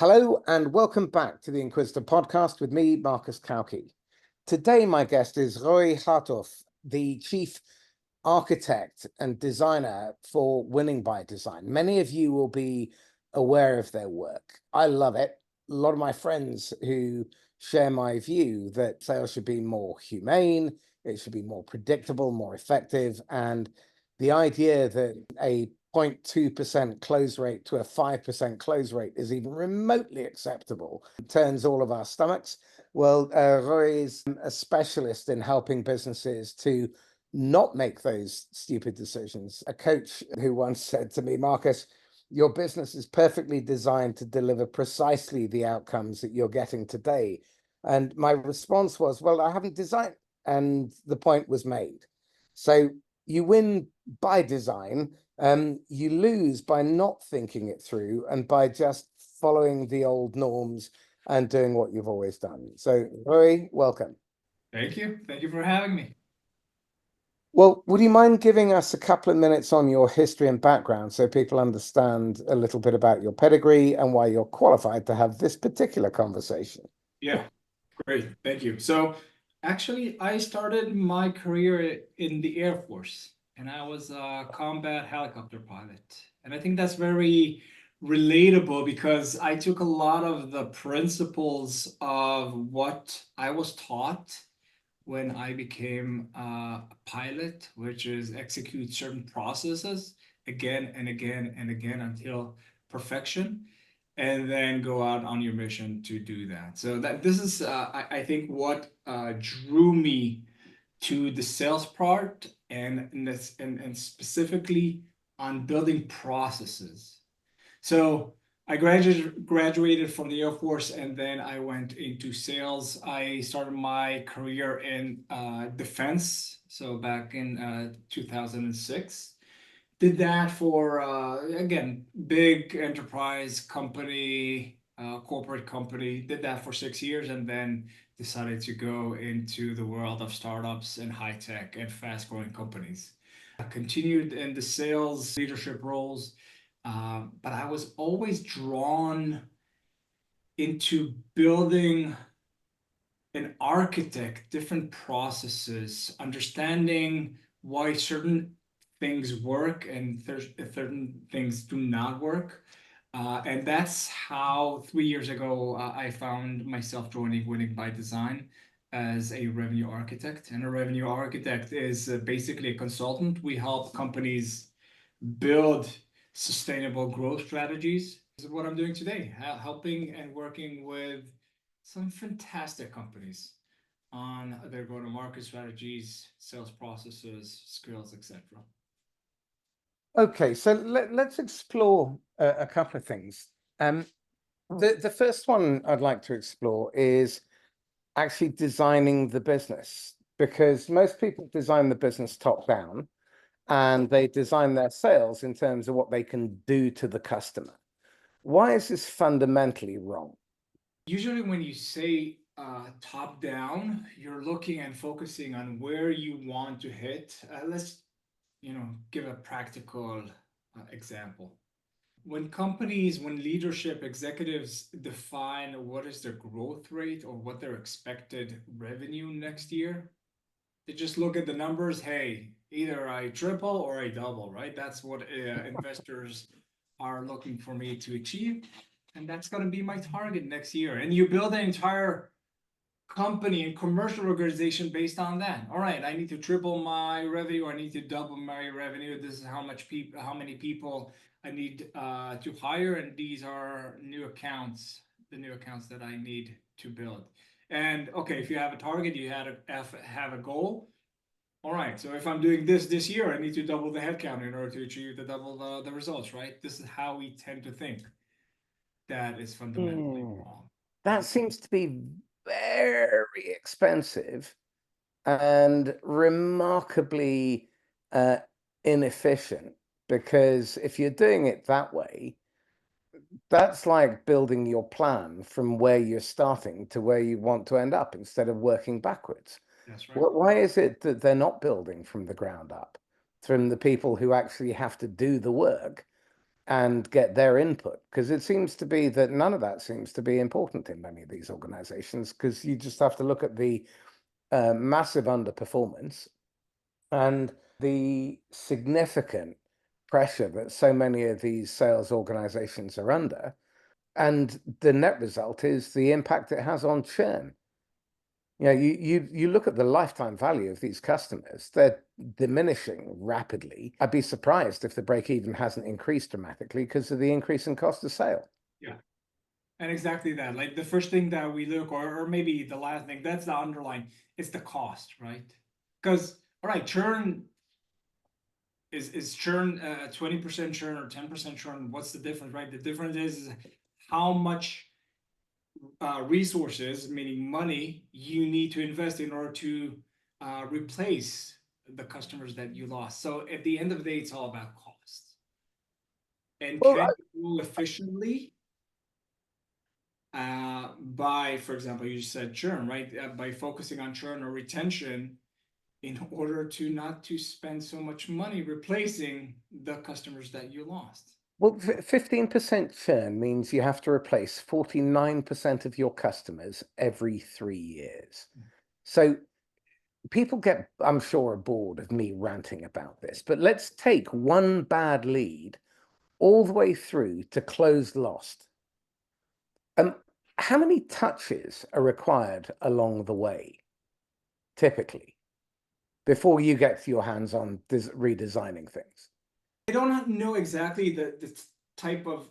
Hello and welcome back to the Inquisitor Podcast with me, Marcus Cauchi. Today, my guest is Roee Hartuv, the Chief Architect and Designer for Winning by Design. Many of you will be aware of their work. I love it. A lot of my friends who share my view that sales should be more humane, it should be more predictable, more effective, and the idea that a 0.2% close rate to a 5% close rate is even remotely acceptable turns all of our stomachs. Well, Roee is a specialist in helping businesses to not make those stupid decisions. A coach who once said to me, Marcus, your business is perfectly designed to deliver precisely the outcomes that you're getting today. And my response was, well, I haven't designed. And the point was made. So you win by design, you lose by not thinking it through and by just following the old norms and doing what you've always done. So, Roee, welcome. Thank you. Thank you for having me. Well, would you mind giving us a couple of minutes on your history and background so people understand a little bit about your pedigree and why you're qualified to have this particular conversation? Yeah, great. Thank you. So, actually, I started my career in the Air Force, and I was a combat helicopter pilot. And I think that's very relatable because I took a lot of the principles of what I was taught when I became a pilot, which is execute certain processes again and again and again until perfection, and then go out on your mission to do that. So that this is, I think, what drew me to the sales part and specifically on building processes. So I graduated from the Air Force and then I went into sales. I started my career in defense. So back in 2006, did that for again, big enterprise company, corporate company. Did that for 6 years and then decided to go into the world of startups and high tech and fast growing companies. I continued in the sales leadership roles, but I was always drawn into building an architect, different processes, understanding why certain things work and certain things do not work. And that's how 3 years ago I found myself joining Winning by Design as a revenue architect. And a revenue architect is basically a consultant. We help companies build sustainable growth strategies. This is what I'm doing today, helping and working with some fantastic companies on their go-to-market strategies, sales processes, skills, etc. Okay, so let's explore a couple of things. The first one I'd like to explore is actually designing the business, because most people design the business top down and they design their sales in terms of what they can do to the customer. Why is this fundamentally wrong? Usually, when you say top down, you're looking and focusing on where you want to hit. Let's, give a practical example. When leadership executives define what is their growth rate or what their expected revenue next year, they just look at the numbers. Hey, either I triple or I double, right? That's what investors are looking for me to achieve. And that's going to be my target next year. And you build an entire company and commercial organization based on that. All right, I need to triple my revenue. I need to double my revenue. This is how many people I need to hire, and these are new accounts, the new accounts that I need to build. And okay, if you have a target, you have a goal. All right, so if I'm doing this year, I need to double the headcount in order to achieve the results, right? This is how we tend to think. That is fundamentally wrong. That seems to be very expensive and remarkably inefficient, because if you're doing it that way, that's like building your plan from where you're starting to where you want to end up instead of working backwards. That's right. Why is it that they're not building from the ground up, from the people who actually have to do the work? and get their input, because it seems to be that none of that seems to be important in many of these organizations, because you just have to look at the massive underperformance and the significant pressure that so many of these sales organizations are under. And the net result is the impact it has on churn. You look at the lifetime value of these customers, they're diminishing rapidly. I'd be surprised if the break even hasn't increased dramatically because of the increase in cost of sale. Yeah. And exactly that. Like the first thing that we look, or maybe the last thing, that's the underlying, it's the cost, right? Because, all right, churn is churn 20% churn or 10% churn. What's the difference, right? The difference is how much resources, meaning money, you need to invest in order to replace the customers that you lost. So at the end of the day, it's all about cost. And Well, can you do efficiently by, for example, you just said churn, right? By focusing on churn or retention in order to not to spend so much money replacing the customers that you lost. Well, 15% churn means you have to replace 49% of your customers every 3 years. So people get, I'm sure, bored of me ranting about this, but let's take one bad lead all the way through to closed lost. How many touches are required along the way, typically, before you get your hands on redesigning things? I don't know exactly the type of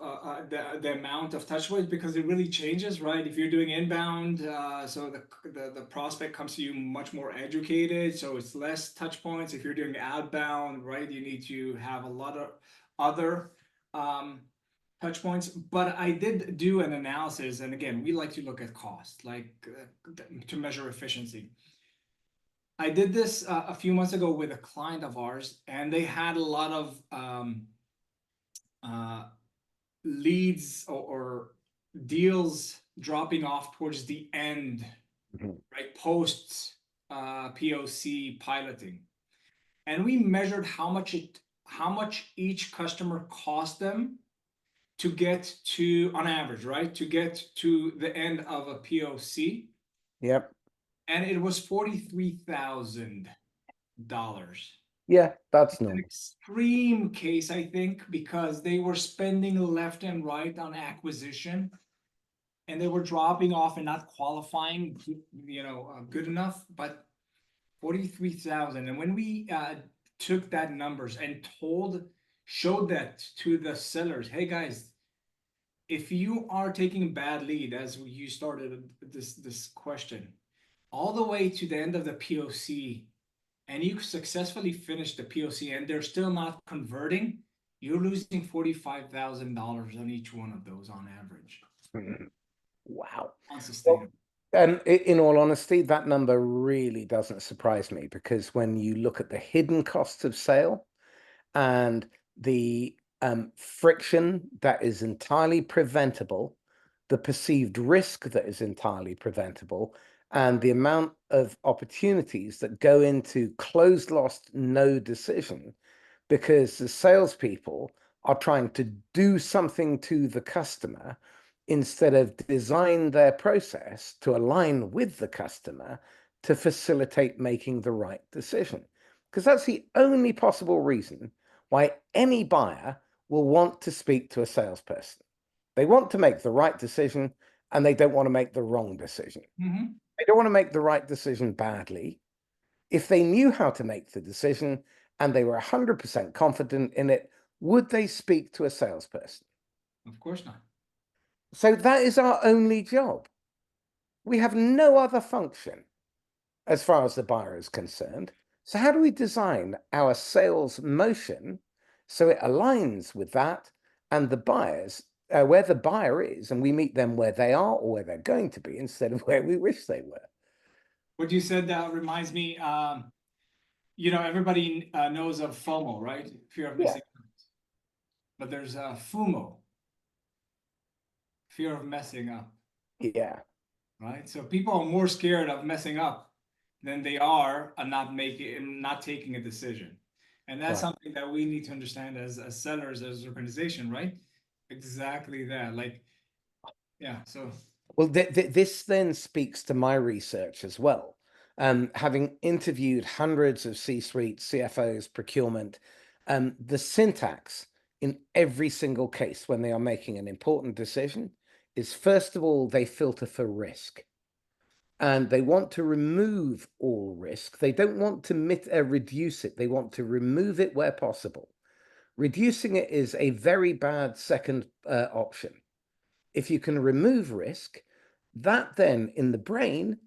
the amount of touch points because it really changes, right? If you're doing inbound, so the prospect comes to you much more educated, so it's less touch points. If you're doing outbound, right, you need to have a lot of other touch points. But I did do an analysis, and again, we like to look at cost, like to measure efficiency. I did this a few months ago with a client of ours, and they had a lot of uh, leads or deals dropping off towards the end, Mhm. right? Post POC piloting, and we measured how much each customer cost them to get to, on average, right, to get to the end of a POC, Yep. and it was $43,000. Yeah, that's It's an normal. extreme case, I think, because they were spending left and right on acquisition, and they were dropping off and not qualifying, good enough. But 43,000, and when we took that numbers and showed that to the sellers, hey guys, if you are taking a bad lead, as you started this question, all the way to the end of the POC, and you successfully finish the POC and they're still not converting, you're losing $45,000 on each one of those on average. Mhm. Wow. Well, Unsustainable. and in all honesty, that number really doesn't surprise me, because when you look at the hidden costs of sale and the friction that is entirely preventable, the perceived risk that is entirely preventable, and the amount of opportunities that go into closed lost no decision, because the salespeople are trying to do something to the customer instead of design their process to align with the customer to facilitate making the right decision. Because that's the only possible reason why any buyer will want to speak to a salesperson. They want to make the right decision, and they don't want to make the wrong decision. Mm-hmm. They don't want to make the right decision badly. If they knew how to make the decision and they were 100% confident in it, would they speak to a salesperson? Of course not. So that is our only job. We have no other function as far as the buyer is concerned. So how do we design our sales motion so it aligns with that and the buyers, where the buyer is, and we meet them where they are or where they're going to be instead of where we wish they were? What you said reminds me, everybody knows of FOMO, right? Fear of Yeah. missing out. But there's FUMO, fear of messing up, Yeah. right? So people are more scared of messing up than they are of not taking a decision. And that's Right. something that we need to understand as sellers, as organization, right? Exactly that. Like, yeah. So Well, this then speaks to my research as well. Having interviewed hundreds of C-suite, CFOs, procurement, the syntax in every single case when they are making an important decision is, first of all, they filter for risk. And they want to remove all risk. They don't want to reduce it. They want to remove it where possible. Reducing it is a very bad second option. If you can remove risk, that then in the brain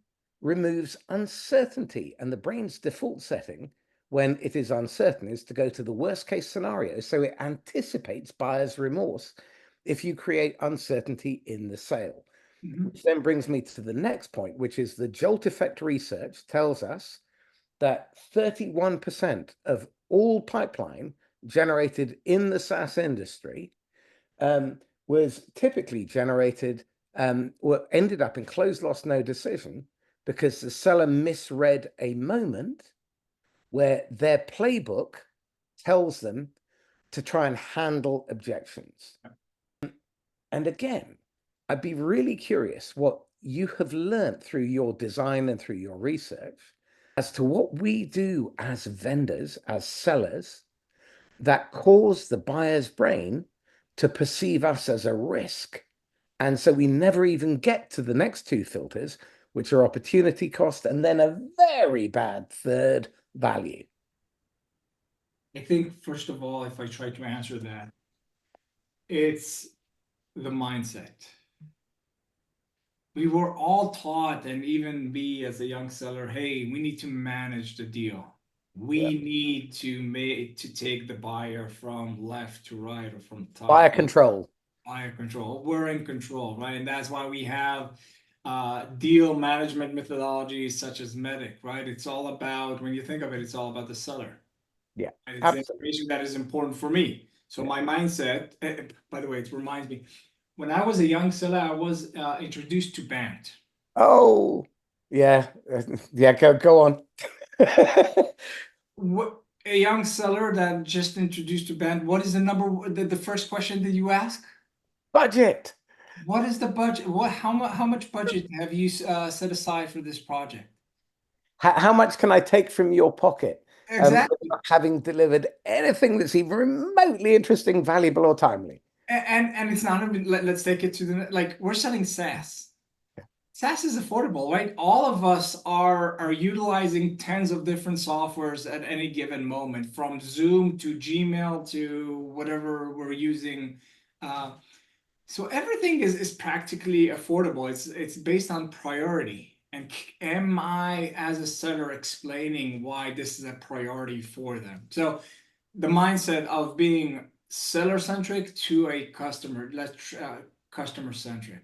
removes uncertainty. And the brain's default setting when it is uncertain is to go to the worst case scenario. So it anticipates buyer's remorse if you create uncertainty in the sale. Which then brings me to the next point, which is the jolt effect research tells us that 31% of all pipeline generated in the SaaS industry was typically generated or ended up in close loss no decision because the seller misread a moment where their playbook tells them to try and handle objections. And again, I'd be really curious what you have learned through your design and through your research as to what we do as vendors, as sellers, that cause the buyer's brain to perceive us as a risk. And so we never even get to the next two filters, which are opportunity cost and then a very bad third, value. I think, first of all, if I try to answer that, it's the mindset. We were all taught, and even me as a young seller, hey, we need to manage the deal. Yeah. We need to take the buyer from left to right or from Buyer top. control. Buyer control. We're in control, right? And that's why we have deal management methodologies such as MEDIC, right? It's all about, when you think of it, it's all about the seller. Yeah, And it's the absolutely. information that is important for me. So Yeah. my mindset, by the way, it reminds me, when I was a young seller, I was introduced to Band. Oh, yeah. Yeah, go on. What, a young seller that just introduced to Band, what is the first question that you ask? Budget. What is the budget? How much budget have you set aside for this project? How much can I take from your pocket Exactly. without having delivered anything that's even remotely interesting, valuable, or timely? And it's not even, let's take it to the, like, we're selling SaaS. SaaS is affordable, right? All of us are utilizing tens of different softwares at any given moment, from Zoom to Gmail to whatever we're using. So everything is practically affordable. It's based on priority. And am I, as a seller, explaining why this is a priority for them? So the mindset of being seller centric to a customer centric.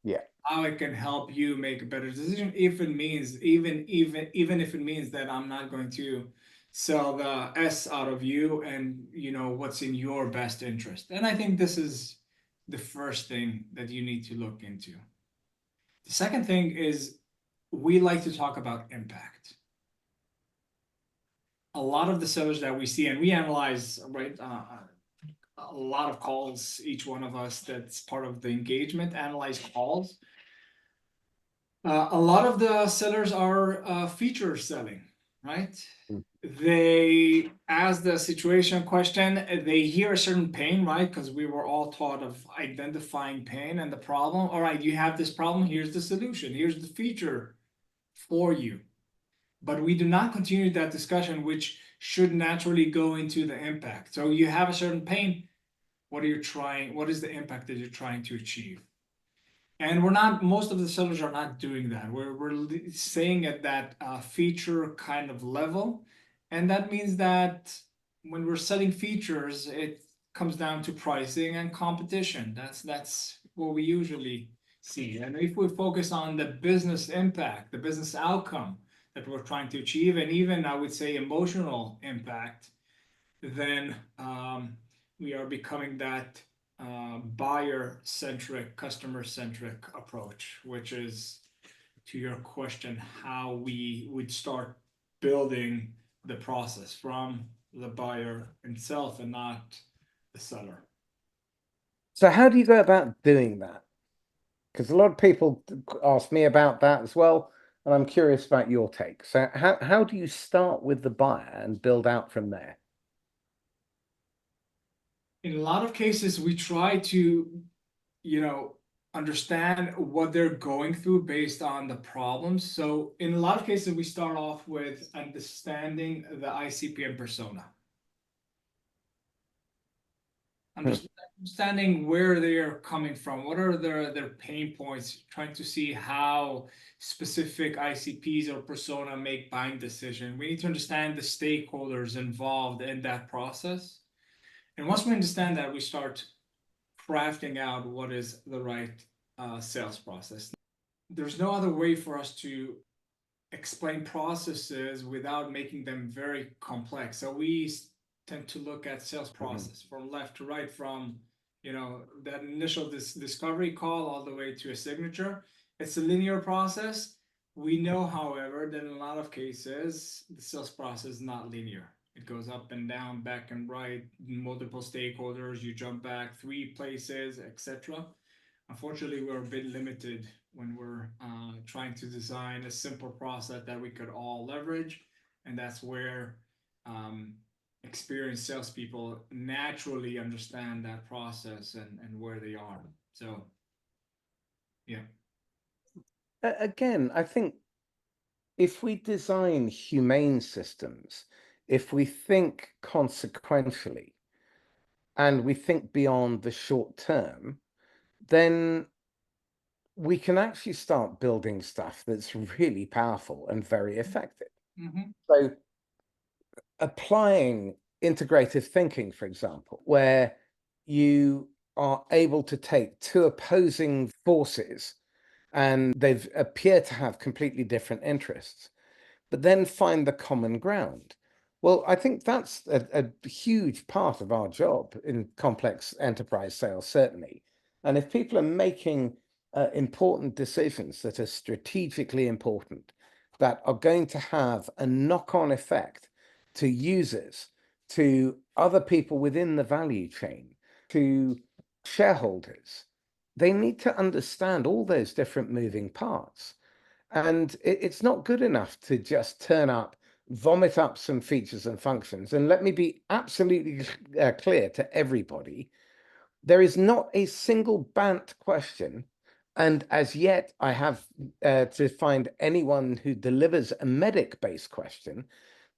Yeah. How it can help you make a better decision, if it means, even if it means that I'm not going to sell the S out of you, and what's in your best interest. And I think this is the first thing that you need to look into. The second thing is, we like to talk about impact. A lot of the sellers that we see, and we analyze, right, a lot of calls, each one of us that's part of the engagement, analyze calls. A lot of the sellers are feature selling, right? Mm. They ask the situation question, they hear a certain pain, right? Because we were all taught of identifying pain and the problem. All right, you have this problem, here's the solution, here's the feature for you. But we do not continue that discussion, which should naturally go into the impact. So you have a certain pain, what is the impact that you're trying to achieve? And most of the sellers are not doing that. We're staying at that feature kind of level. And that means that when we're setting features, it comes down to pricing and competition. That's what we usually see. And if we focus on the business impact, the business outcome that we're trying to achieve, and even, I would say, emotional impact, then we are becoming that buyer-centric, customer-centric approach, which is, to your question, how we would start building the process from the buyer himself and not the seller. So how do you go about doing that? Because a lot of people ask me about that as well, and I'm curious about your take. So how do you start with the buyer and build out from there? In a lot of cases, we try to, understand what they're going through based on the problems. So in a lot of cases, we start off with understanding the ICP persona. Hmm. Understanding where they're coming from, what are their pain points, trying to see how specific ICPs or persona make buying decision. We need to understand the stakeholders involved in that process. And once we understand that, we start crafting out what is the right sales process. There's no other way for us to explain processes without making them very complex. So we tend to look at sales process from left to right, from that initial discovery call all the way to a signature. It's a linear process. We know, however, that in a lot of cases the sales process is not linear. It goes up and down, back and right, multiple stakeholders. You jump back 3 places, etc. Unfortunately, we're a bit limited when we're trying to design a simple process that we could all leverage. And that's where experienced salespeople naturally understand that process and where they are. So, yeah. Again, I think if we design humane systems, if we think consequentially and we think beyond the short term, then we can actually start building stuff that's really powerful and very effective. Mm-hmm. So applying integrative thinking, for example, where you are able to take two opposing forces and they appear to have completely different interests, but then find the common ground. Well, I think that's a huge part of our job in complex enterprise sales, certainly. And if people are making important decisions that are strategically important, that are going to have a knock-on effect to users, to other people within the value chain, to shareholders, they need to understand all those different moving parts. And it's not good enough to just turn up, vomit up some features and functions. And let me be absolutely clear to everybody, there is not a single BANT question. And as yet, I have to find anyone who delivers a MEDDIC-based question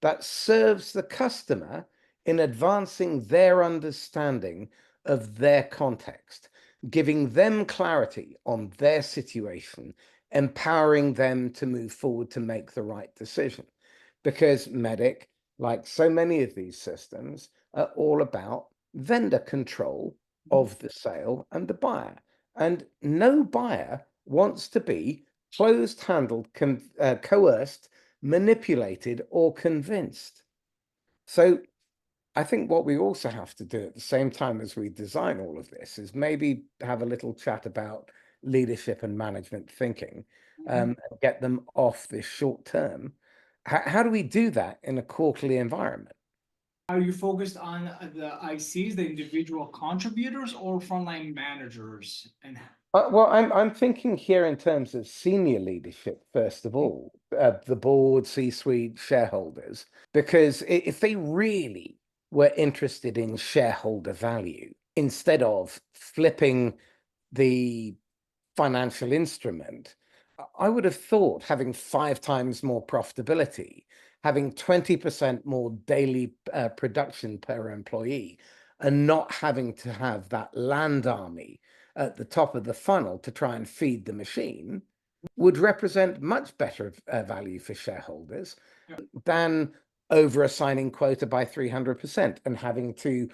that serves the customer in advancing their understanding of their context, giving them clarity on their situation, empowering them to move forward to make the right decision. Because MEDDIC, like so many of these systems, are all about vendor control of the sale and the buyer. And no buyer wants to be closed handled, coerced, manipulated, or convinced. So I think what we also have to do at the same time as we design all of this is maybe have a little chat about leadership and management thinking, and get them off this short term. How do we do that in a quarterly environment? Are you focused on the ICs, the individual contributors, or frontline managers? And Well, I'm thinking here in terms of senior leadership, first of all, the board, C-suite, shareholders, because if they really were interested in shareholder value, instead of flipping the financial instrument, I would have thought having 5 times more profitability, having 20% more daily production per employee, and not having to have that land army at the top of the funnel to try and feed the machine would represent much better value for shareholders than over assigning quota by 300% and having to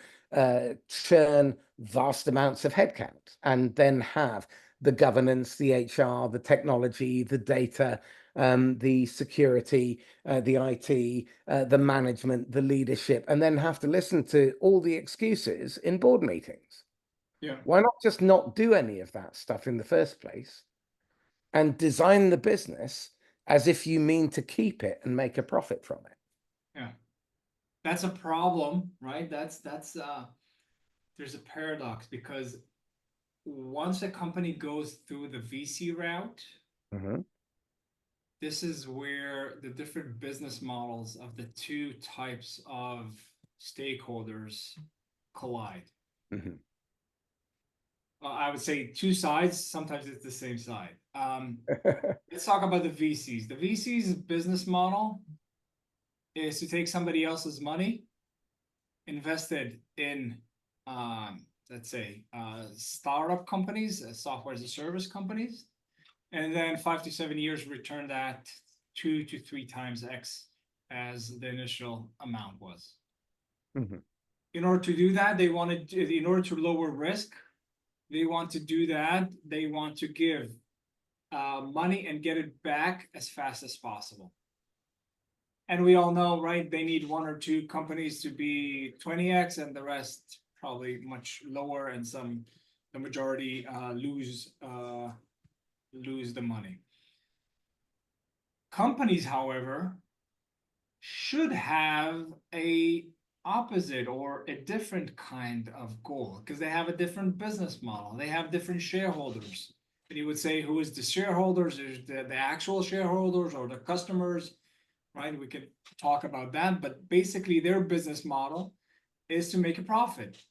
churn vast amounts of headcount and then have the governance, the HR, the technology, the data, the security, the IT, the management, the leadership, and then have to listen to all the excuses in board meetings. yeah, Why not just not do any of that stuff in the first place and design the business as if you mean to keep it and make a profit from it? yeah. that's a problem, right? There's a paradox because once a company goes through the VC route, Mm-hmm. this is where the different business models of the two types of stakeholders collide. Mm-hmm. I would say two sides, sometimes it's the same side. Let's talk about the VCs. The VC's business model is to take somebody else's money invested in, let's say, startup companies, software as a service companies, and then 5 to 7 years return that 2 to 3 times X as the initial amount was. Mm-hmm. In order to do that, in order to lower risk, they want to do that. They want to give money and get it back as fast as possible. And we all know, right? They need one or two companies to be 20x, and the rest probably much lower, and the majority lose the money. Companies, however, should have a opposite or a different kind of goal because they have a different business model. They have different shareholders. And you would say, who is the shareholders? Is the actual shareholders or the customers, right? We could talk about that, but basically their business model is to make a profit,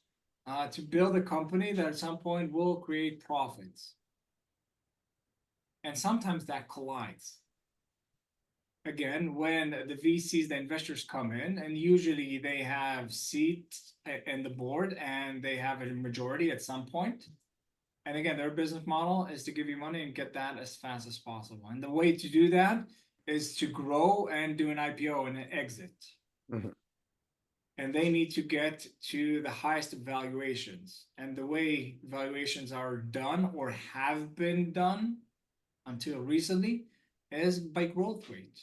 to build a company that at some point will create profits. And sometimes that collides. Again, when the VCs, the investors come in, and usually they have seats in the board and they have a majority at some point. And again, their business model is to give you money and get that as fast as possible. And the way to do that is to grow and do an IPO and an exit. Mm-hmm. And they need to get to the highest valuations. And the way valuations are done or have been done until recently is by growth rate.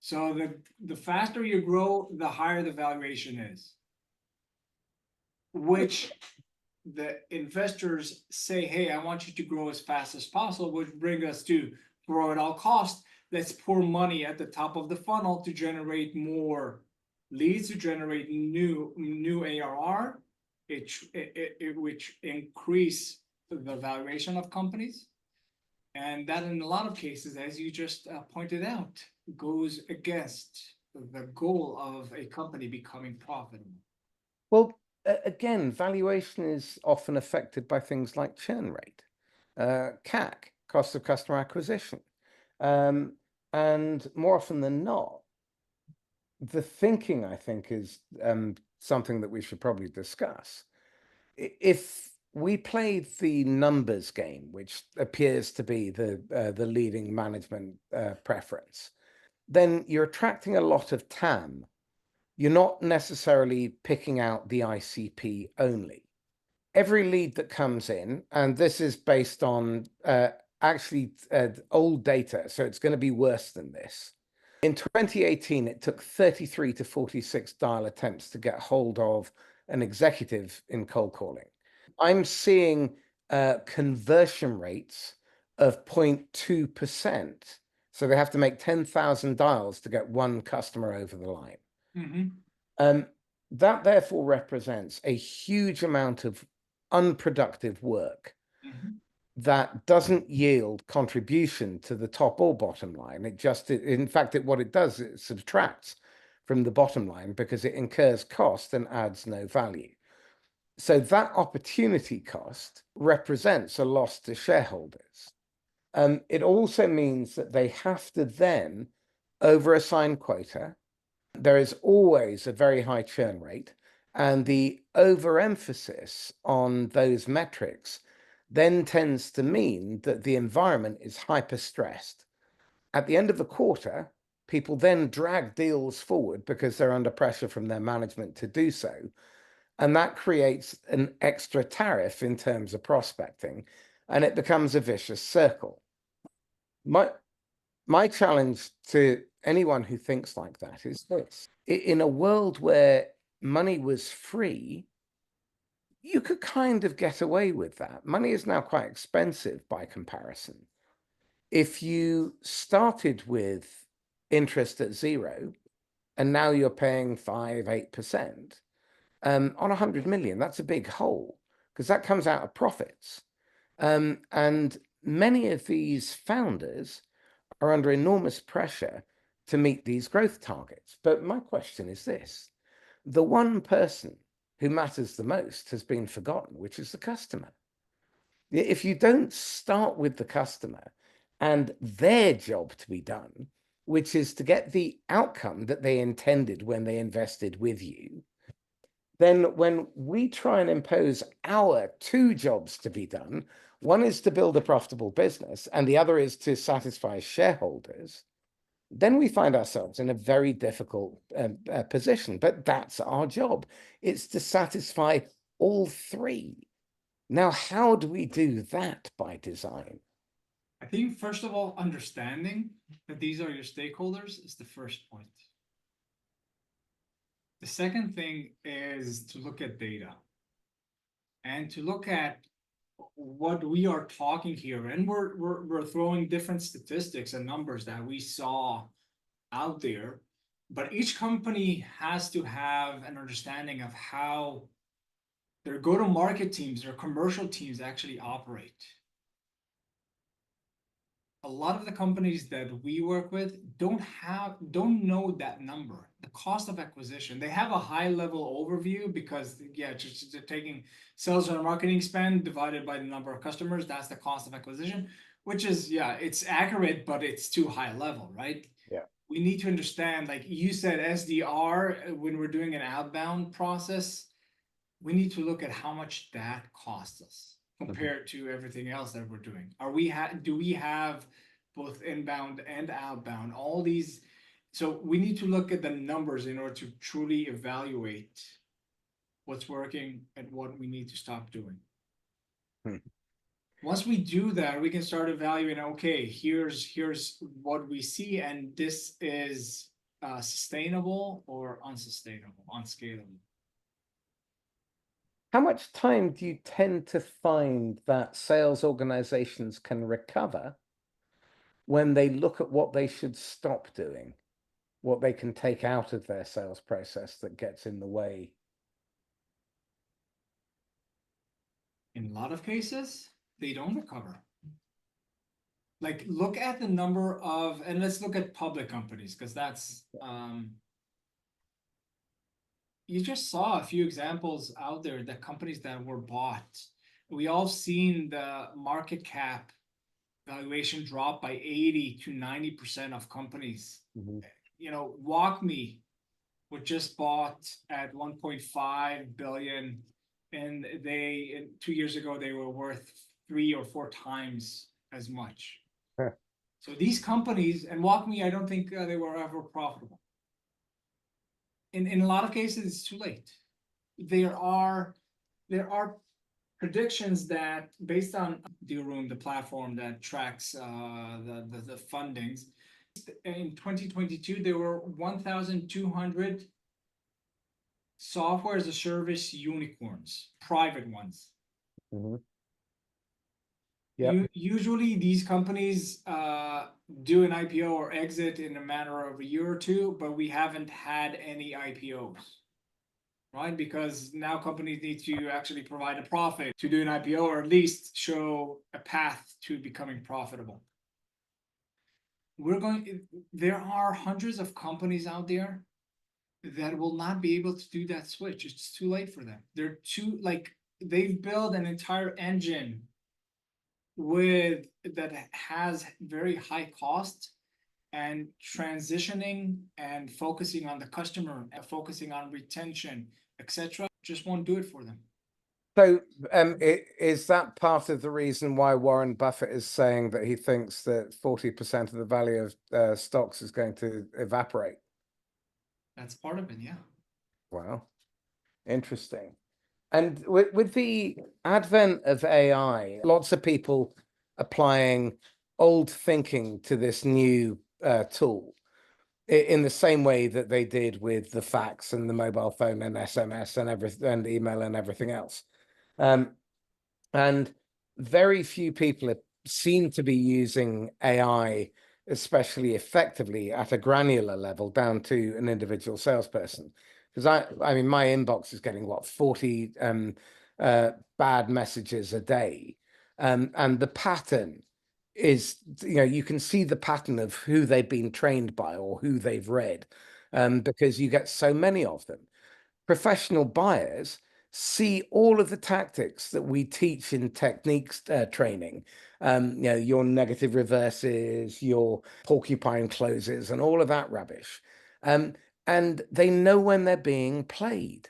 So the faster you grow, the higher the valuation is, which the investors say, hey, I want you to grow as fast as possible, which brings us to grow at all costs. Let's pour money at the top of the funnel to generate more leads, to generate new ARR, which increase the valuation of companies. And that in a lot of cases, as you just pointed out, goes against the goal of a company becoming profitable. Well, again, valuation is often affected by things like churn rate, CAC, cost of customer acquisition. And more often than not, the thinking, I think, is something that we should probably discuss. If we played the numbers game, which appears to be the leading management preference, then you're attracting a lot of TAM. You're not necessarily picking out the ICP only. Every lead that comes in, and this is based on actually old data, so it's going to be worse than this. In 2018, it took 33 to 46 dial attempts to get hold of an executive in cold calling. I'm seeing conversion rates of 0.2%. So they have to make 10,000 dials to get one customer over the line. Mm-hmm. That therefore represents a huge amount of unproductive work that doesn't yield contribution to the top or bottom line. In fact, what it does, it subtracts from the bottom line because it incurs cost and adds no value. So that opportunity cost represents a loss to shareholders. It also means that they have to then over-assign quota. There is always a very high churn rate, and the overemphasis on those metrics then tends to mean that the environment is hyper-stressed. At the end of the quarter, people then drag deals forward because they're under pressure from their management to do so. And that creates an extra tariff in terms of prospecting, and it becomes a vicious circle. My challenge to anyone who thinks like that is this. In a world where money was free, you could kind of get away with that. Money is now quite expensive by comparison. If you started with interest at zero, and now you're paying 5-8% on 100 million. That's a big hole because that comes out of profits. And many of these founders are under enormous pressure to meet these growth targets. But my question is this: the one person who matters the most has been forgotten, which is the customer. If you don't start with the customer and their job to be done, which is to get the outcome that they intended when they invested with you, then when we try and impose our two jobs to be done, one is to build a profitable business and the other is to satisfy shareholders, then we find ourselves in a very difficult position. But that's our job. It's to satisfy all three. Now, how do we do that by design? I think, first of all, understanding that these are your stakeholders is the first point. The second thing is to look at data and to look at what we are talking here. And we're throwing different statistics and numbers that we saw out there, but each company has to have an understanding of how their go-to-market teams, their commercial teams actually operate. A lot of the companies that we work with don't know that number, the cost of acquisition. They have a high level overview because just taking sales and marketing spend divided by the number of customers, that's the cost of acquisition, which is, it's accurate, but it's too high level, right? Yeah. We need to understand, like you said, SDR, when we're doing an outbound process, we need to look at how much that costs us compared to everything else that we're doing. Do we have both inbound and outbound, all these? So we need to look at the numbers in order to truly evaluate what's working and what we need to stop doing. Once we do that, we can start evaluating, okay, here's what we see, and this is sustainable or unsustainable, unscalable. How much time do you tend to find that sales organizations can recover when they look at what they should stop doing, what they can take out of their sales process that gets in the way? In a lot of cases, they don't recover. Like, look at the number of, and let's look at public companies, because that's, you just saw a few examples out there, the companies that were bought. We all seen the market cap valuation drop by 80 to 90% of companies. WalkMe was just bought at 1.5 billion, and 2 years ago they were worth 3 or 4 times as much. So these companies, and WalkMe, I don't think they were ever profitable. In a lot of cases, it's too late. There are predictions that, based on Room, the platform that tracks the fundings, in 2022 there were 1,200 software as a service unicorns, private ones. Usually these companies do an IPO or exit in a matter of a year or two, but we haven't had any IPOs, right? Because now companies need to actually provide a profit to do an IPO, or at least show a path to becoming profitable. There are hundreds of companies out there that will not be able to do that switch. It's too late for them. They've built an entire engine that has very high cost, and transitioning and focusing on the customer, focusing on retention, etc., just won't do it for them. So is that part of the reason why Warren Buffett is saying that he thinks that 40% of the value of stocks is going to evaporate? That's part of it, yeah. Wow, interesting. And with the advent of AI, lots of people applying old thinking to this new tool in the same way that they did with the fax and the mobile phone and SMS and everything, and email and everything else. And very few people seem to be using AI especially effectively at a granular level down to an individual salesperson. Because I mean, my inbox is getting what, 40 bad messages a day. And the pattern is, you can see the pattern of who they've been trained by or who they've read, because you get so many of them. Professional buyers see all of the tactics that we teach in techniques training, your negative reverses, your porcupine closes, and all of that rubbish. And they know when they're being played.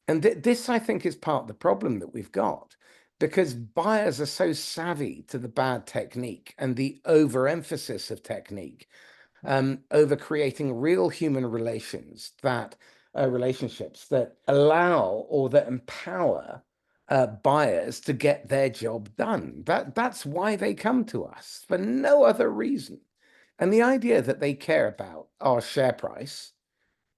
And this, I think, is part of the problem that we've got, because buyers are so savvy to the bad technique and the overemphasis of technique, over creating real human relationships that allow or that empower buyers to get their job done. That's why they come to us, for no other reason. And the idea that they care about our share price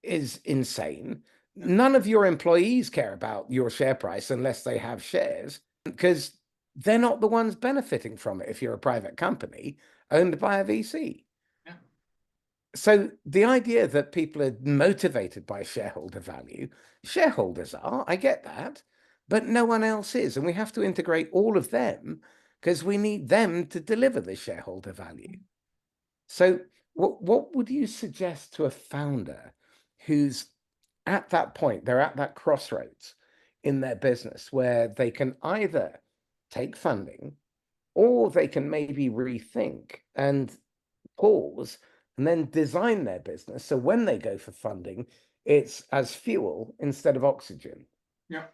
is insane. None of your employees care about your share price unless they have shares, because they're not the ones benefiting from it if you're a private company owned by a VC. So the idea that people are motivated by shareholder value, shareholders are, I get that, but no one else is. And we have to integrate all of them because we need them to deliver the shareholder value. So what would you suggest to a founder who's at that point, they're at that crossroads in their business where they can either take funding or they can maybe rethink and pause and then design their business so when they go for funding, it's as fuel instead of oxygen? Yeah.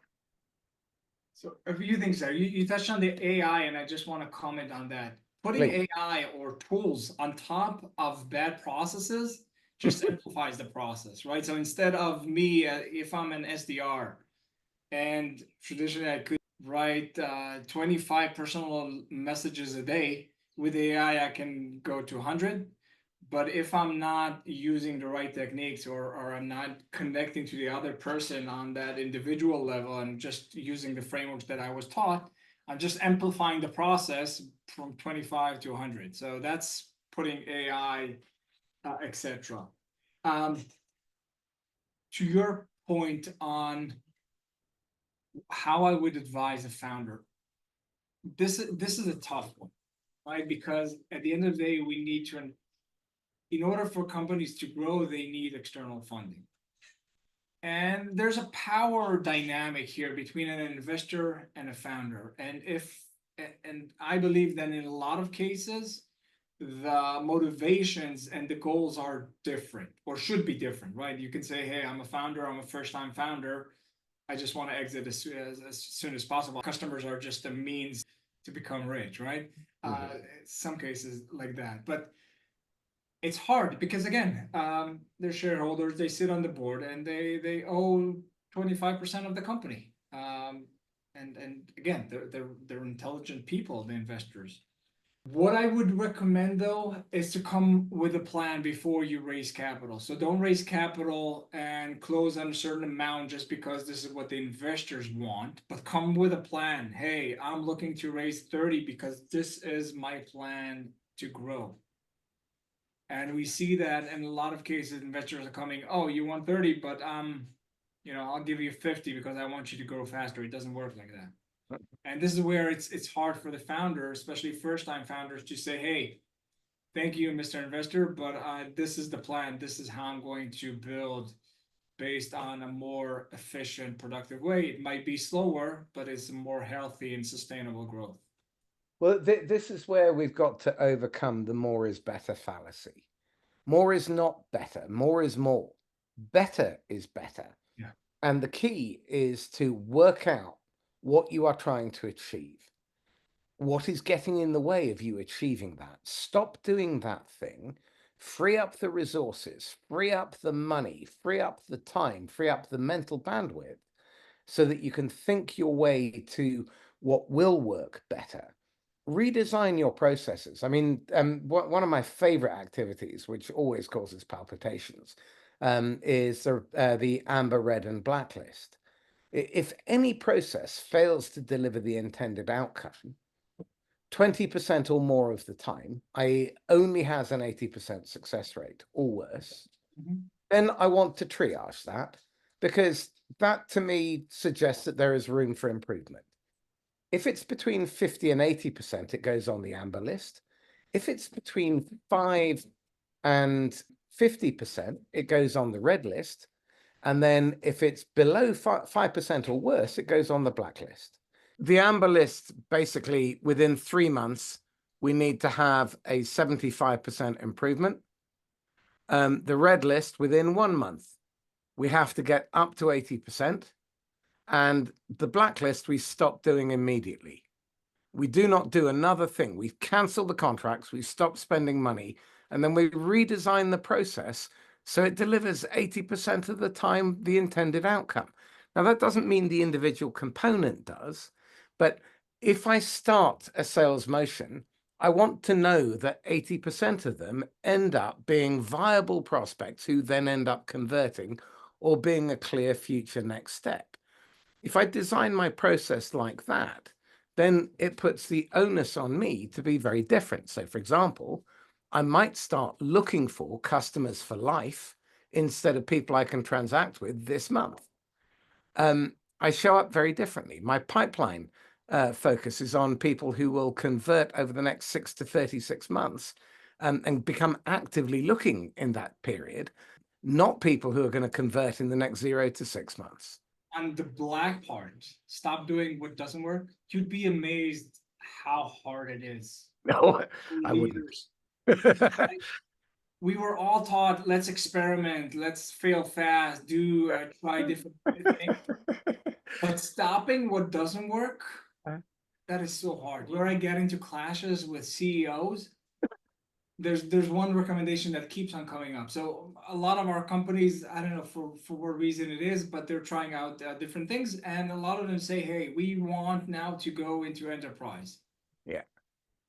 So a few things there. You touched on the AI, and I just want to comment on that. Putting Please. AI or tools on top of bad processes just amplifies the process, right? So instead of me, if I'm an SDR, and traditionally I could write 25 personal messages a day, with AI I can go to 100. But if I'm not using the right techniques, or I'm not connecting to the other person on that individual level and just using the frameworks that I was taught, I'm just amplifying the process from 25 to 100. So that's putting AI, etc. To your point on how I would advise a founder, this is a tough one, right? Because at the end of the day, we need to, in order for companies to grow, they need external funding. And there's a power dynamic here between an investor and a founder. And I believe that in a lot of cases, the motivations and the goals are different, or should be different, right? You can say, hey, I'm a founder, I'm a first-time founder. I just want to exit as soon as possible. Customers are just a means to become rich, right? Some cases like that. But it's hard because, again, they're shareholders, they sit on the board, and they own 25% of the company. And again, they're intelligent people, the investors. What I would recommend, though, is to come with a plan before you raise capital. So don't raise capital and close on a certain amount just because this is what the investors want, but come with a plan. Hey, I'm looking to raise 30 because this is my plan to grow. And we see that in a lot of cases, investors are coming, oh, you want 30, but I'll give you 50 because I want you to grow faster. It doesn't work like that. And this is where it's hard for the founder, especially first-time founders, to say, hey, thank you, Mr. Investor, but this is the plan. This is how I'm going to build based on a more efficient, productive way. It might be slower, but it's a more healthy and sustainable growth. Well, this is where we've got to overcome the more is better fallacy. More is not better. More is more. Better is better. Yeah. And the key is to work out what you are trying to achieve. What is getting in the way of you achieving that? Stop doing that thing. Free up the resources, free up the money, free up the time, free up the mental bandwidth so that you can think your way to what will work better. Redesign your processes. I mean, one of my favorite activities, which always causes palpitations, is the amber, red, and blacklist. If any process fails to deliver the intended outcome, 20% or more of the time, i.e. only has an 80% success rate or worse, then I want to triage that, because that to me suggests that there is room for improvement. If it's between 50 and 80%, it goes on the amber list. If it's between 5 and 50%, it goes on the red list. And then if it's below 5% or worse, it goes on the blacklist. The amber list, basically within 3 months, we need to have a 75% improvement. The red list, within 1 month, we have to get up to 80%. And the blacklist, we stop doing immediately. We do not do another thing. We cancel the contracts, we stop spending money, and then we redesign the process so it delivers 80% of the time the intended outcome. Now, that doesn't mean the individual component does, but if I start a sales motion, I want to know that 80% of them end up being viable prospects who then end up converting or being a clear future next step. If I design my process like that, then it puts the onus on me to be very different. So, for example, I might start looking for customers for life instead of people I can transact with this month. I show up very differently. My pipeline focuses on people who will convert over the next 6 to 36 months and become actively looking in that period, not people who are going to convert in the next 0 to 6 months. On the black part, stop doing what doesn't work. You'd be amazed how hard it is. No, I wouldn't. We were all taught, let's experiment, let's fail fast, try different things. But stopping what doesn't work, that is so hard. Where I get into clashes with CEOs, there's one recommendation that keeps on coming up. So a lot of our companies, I don't know for what reason it is, but they're trying out different things, and a lot of them say, hey, we want now to go into enterprise. Yeah,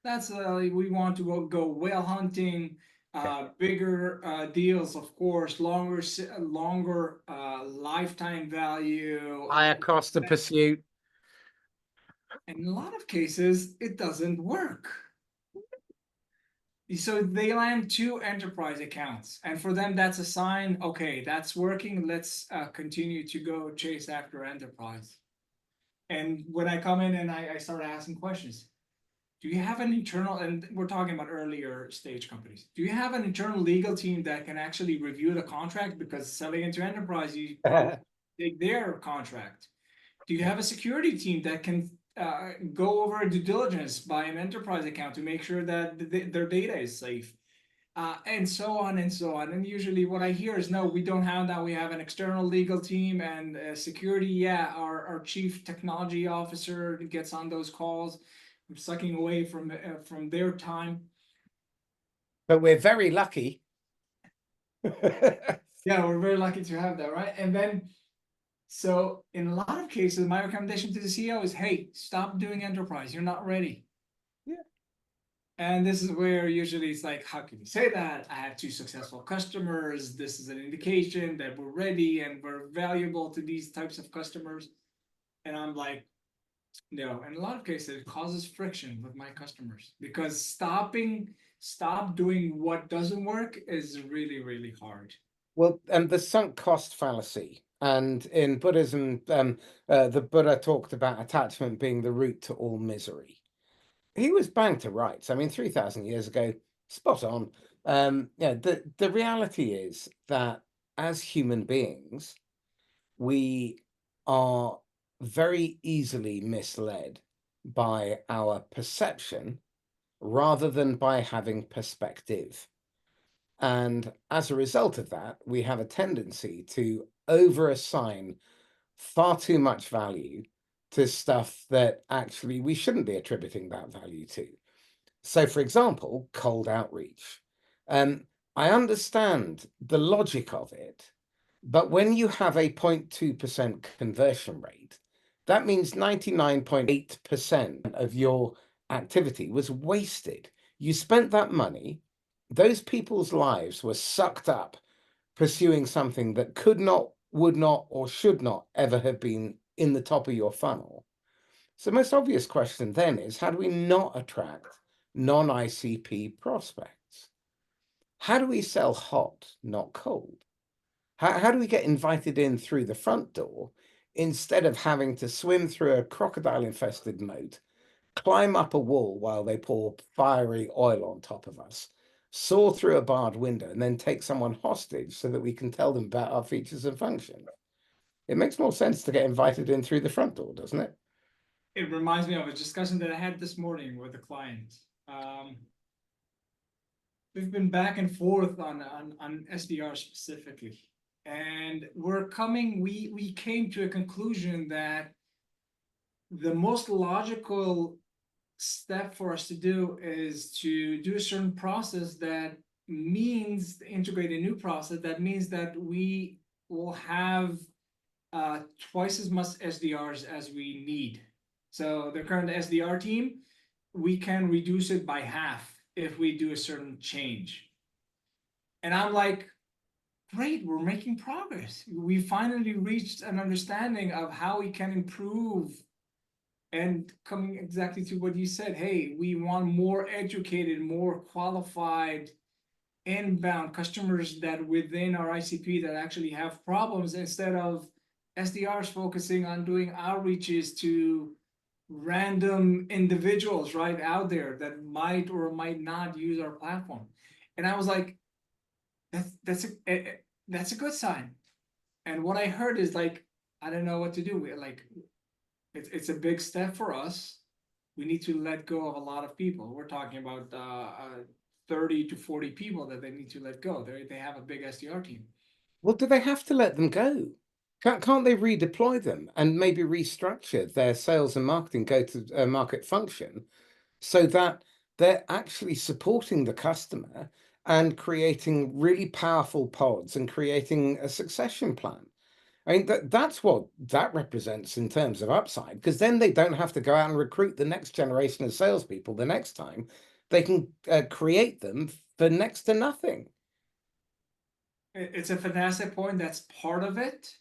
that's we want to go whale hunting, bigger deals, of course, longer lifetime value, higher cost of pursuit. in a lot of cases it doesn't work. So they land 2 enterprise accounts, and for them that's a sign, okay, that's working, let's continue to go chase after enterprise. And when I come in and I start asking questions, do you have an internal, and we're talking about earlier stage companies, do you have an internal legal team that can actually review the contract? Because selling into enterprise, you probably take their contract. Do you have a security team that can go over due diligence by an enterprise account to make sure that their data is safe? And so on and so on. And usually what I hear is, no, we don't have that. We have an external legal team and security. Yeah, our chief technology officer gets on those calls, sucking away from their time. But we're very lucky. Yeah, we're very lucky to have that, right? And then, so in a lot of cases, my recommendation to the CEO is, hey, stop doing enterprise. You're not ready. Yeah. And this is where usually it's like, how can you say that? I have 2 successful customers. This is an indication that we're ready and we're valuable to these types of customers. And I'm like, no. In a lot of cases, it causes friction with my customers, because stop doing what doesn't work is really, really hard. Well, and the sunk cost fallacy. And in Buddhism, the Buddha talked about attachment being the root to all misery. He was bang to rights. I mean, 3,000 years ago, spot on. The reality is that as human beings, we are very easily misled by our perception rather than by having perspective. And as a result of that, we have a tendency to over-assign far too much value to stuff that actually we shouldn't be attributing that value to. So, for example, cold outreach. I understand the logic of it, but when you have a 0.2% conversion rate, that means 99.8% of your activity was wasted. You spent that money, those people's lives were sucked up pursuing something that could not, would not, or should not ever have been in the top of your funnel. So the most obvious question then is, how do we not attract non-ICP prospects? How do we sell hot, not cold? How do we get invited in through the front door instead of having to swim through a crocodile-infested moat, climb up a wall while they pour fiery oil on top of us, saw through a barred window, and then take someone hostage so that we can tell them about our features and functions? It makes more sense to get invited in through the front door, doesn't it? It reminds me of a discussion that I had this morning with a client. We've been back and forth on SDR specifically, and we came to a conclusion that the most logical step for us to do is to do a certain process that means integrate a new process that means that we will have twice as much SDRs as we need. So the current SDR team, we can reduce it by half if we do a certain change. And I'm like, great, we're making progress. We finally reached an understanding of how we can improve. And coming exactly to what you said, hey, we want more educated, more qualified inbound customers that within our ICP that actually have problems, instead of SDRs focusing on doing outreaches to random individuals right out there that might or might not use our platform. And I was like, that's a good sign. And what I heard is like, I don't know what to do. Like, it's a big step for us. We need to let go of a lot of people. We're talking about 30 to 40 people that they need to let go. They have a big SDR team. Well, do they have to let them go? Can't they redeploy them and maybe restructure their sales and marketing go-to-market function so that they're actually supporting the customer and creating really powerful pods and creating a succession plan? I mean, that's what that represents in terms of upside, because then they don't have to go out and recruit the next generation of salespeople the next time. They can create them for next to nothing. It's a fantastic point. That's part of it.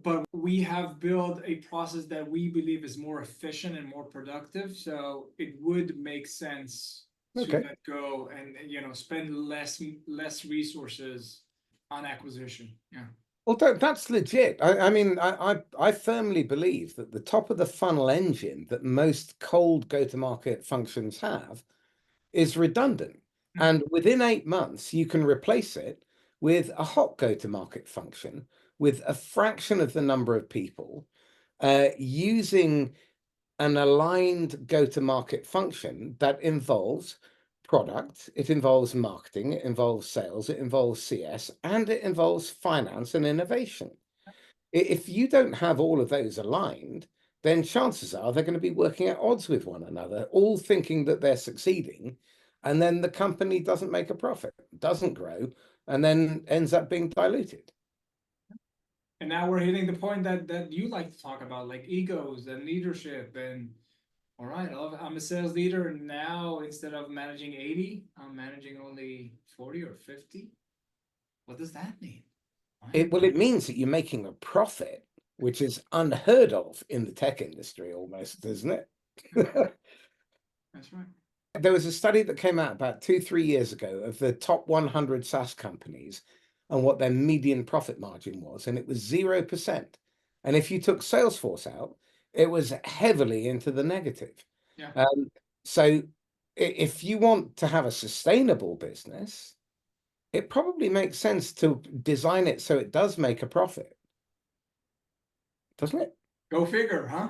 But we have built a process that we believe is more efficient and more productive. So it would make sense to let go and spend less resources on acquisition. Yeah. Well, that's legit. I mean, I firmly believe that the top of the funnel engine that most cold go-to-market functions have is redundant. And within 8 months, you can replace it with a hot go-to-market function with a fraction of the number of people using an aligned go-to-market function that involves product, it involves marketing, it involves sales, it involves CS, and it involves finance and innovation. If you don't have all of those aligned, then chances are they're going to be working at odds with one another, all thinking that they're succeeding, and then the company doesn't make a profit, doesn't grow, and then ends up being diluted. And now we're hitting the point that you like to talk about, like egos and leadership. And all right, I'm a sales leader, and now instead of managing 80, I'm managing only 40 or 50. What does that mean? Well, it means that you're making a profit, which is unheard of in the tech industry almost, isn't it? That's right. There was a study that came out about 2-3 years ago of the top 100 SaaS companies and what their median profit margin was, and it was 0%. And if you took Salesforce out, it was heavily into the negative. Yeah. So if you want to have a sustainable business, it probably makes sense to design it so it does make a profit, doesn't it? Go figure, huh?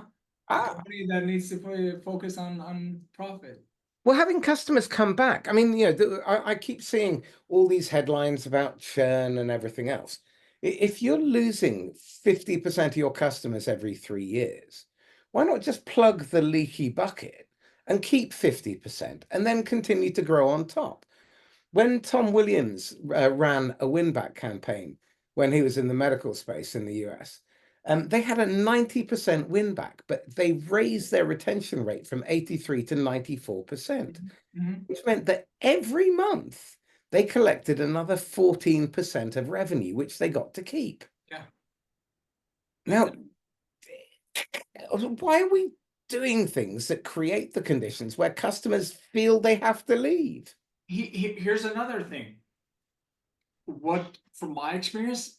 A company that needs to focus on profit. Well, having customers come back. I mean, I keep seeing all these headlines about churn and everything else. If you're losing 50% of your customers every 3 years, why not just plug the leaky bucket and keep 50% and then continue to grow on top? When Tom Williams ran a win-back campaign when he was in the medical space in the US, they had a 90% win-back, but they raised their retention rate from 83 to 94%, which meant that every month they collected another 14% of revenue, which they got to keep. Yeah. Now, why are we doing things that create the conditions where customers feel they have to leave. Here's another thing. What, from my experience,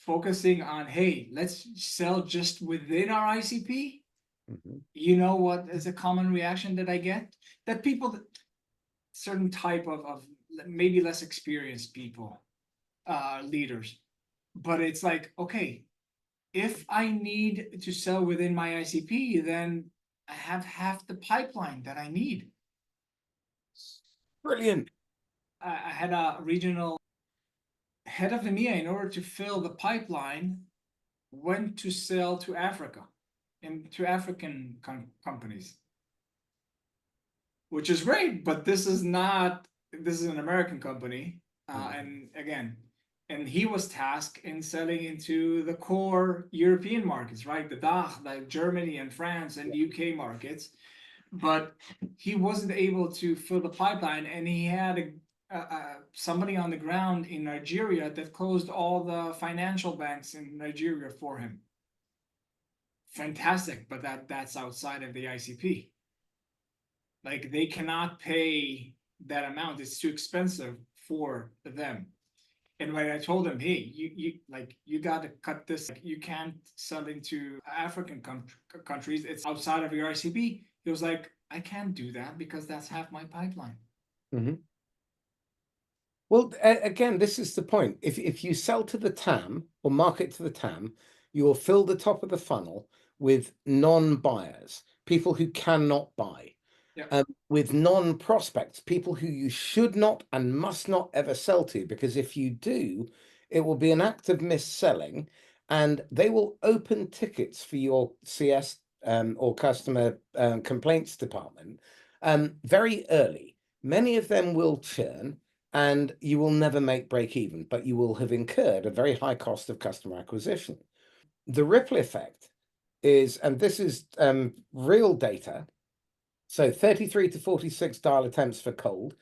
focusing on, hey, let's sell just within our ICP. You know what is a common reaction that I get? That people, certain type of maybe less experienced people, leaders, but it's like, okay, if I need to sell within my ICP, then I have half the pipeline that I need. Brilliant. I had a regional head of EMEA, in order to fill the pipeline, went to sell to Africa and to African companies, which is great, but this is an American company. And again, and he was tasked in selling into the core European markets, right? The DACH, like Germany and France and UK markets. But he wasn't able to fill the pipeline, and he had somebody on the ground in Nigeria that closed all the financial banks in Nigeria for him. Fantastic, but that's outside of the ICP. Like, they cannot pay that amount; it's too expensive for them. And when I told him, hey, you got to cut this. Like, you can't sell into African countries. It's outside of your ICP. He was like, I can't do that because that's half my pipeline. Well, again, this is the point. If you sell to the TAM or market to the TAM, you will fill the top of the funnel with non-buyers, people who cannot buy. With non-prospects, people who you should not and must not ever sell to, because if you do, it will be an act of mis-selling, and they will open tickets for your CS or customer complaints department very early. Many of them will churn, and you will never make break even, but you will have incurred a very high cost of customer acquisition. The ripple effect is, and this is real data, so 33 to 46 dial attempts for cold.